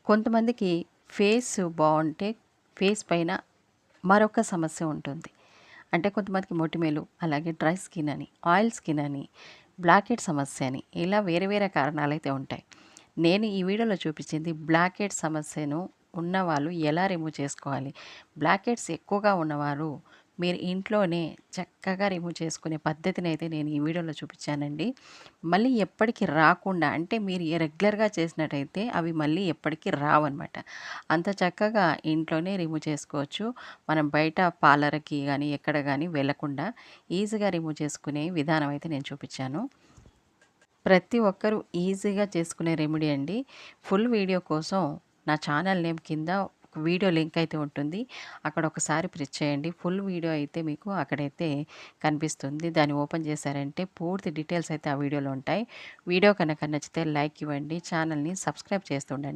కొంతమందికి ఫేస్ బాగుంటే ఫేస్ పైన మరొక సమస్య ఉంటుంది. అంటే కొంతమందికి మొటిమలు, అలాగే డ్రై స్కిన్ అని, ఆయిల్ స్కిన్ అని, బ్లాక్ హెడ్ సమస్య అని ఇలా వేరే వేరే కారణాలైతే ఉంటాయి. నేను ఈ వీడియోలో చూపించింది బ్లాక్ హెడ్ సమస్యను ఉన్నవాళ్ళు ఎలా రిమూవ్ చేసుకోవాలి. బ్లాక్ హెడ్స్ ఎక్కువగా ఉన్నవారు మీరు ఇంట్లోనే చక్కగా రిమూవ్ చేసుకునే పద్ధతిని అయితే నేను ఈ వీడియోలో చూపించానండి. మళ్ళీ ఎప్పటికి రాకుండా, అంటే మీరు రెగ్యులర్గా చేసినట్టయితే అవి మళ్ళీ ఎప్పటికీ రావన్నమాట. అంత చక్కగా ఇంట్లోనే రిమూవ్ చేసుకోవచ్చు. మనం బయట పార్లర్‌కి గానీ, ఎక్కడ గానీ వెళ్ళకుండా ఈజీగా రిమూవ్ చేసుకునే విధానం అయితే నేను చూపించాను. ప్రతి ఒక్కరూ ఈజీగా చేసుకునే రెమెడీ అండి. ఫుల్ వీడియో కోసం నా ఛానల్ నేమ్ కింద ఒక వీడియో లింక్ అయితే ఉంటుంది. అక్కడ ఒకసారి ప్రెస్ చేయండి. ఫుల్ వీడియో అయితే మీకు అక్కడైతే కనిపిస్తుంది. దాన్ని ఓపెన్ చేశారంటే పూర్తి డీటెయిల్స్ అయితే ఆ వీడియోలో ఉంటాయి. వీడియో కనుక నచ్చితే లైక్ ఇవ్వండి. ఛానల్‌ని సబ్స్క్రైబ్ చేస్తుండండి.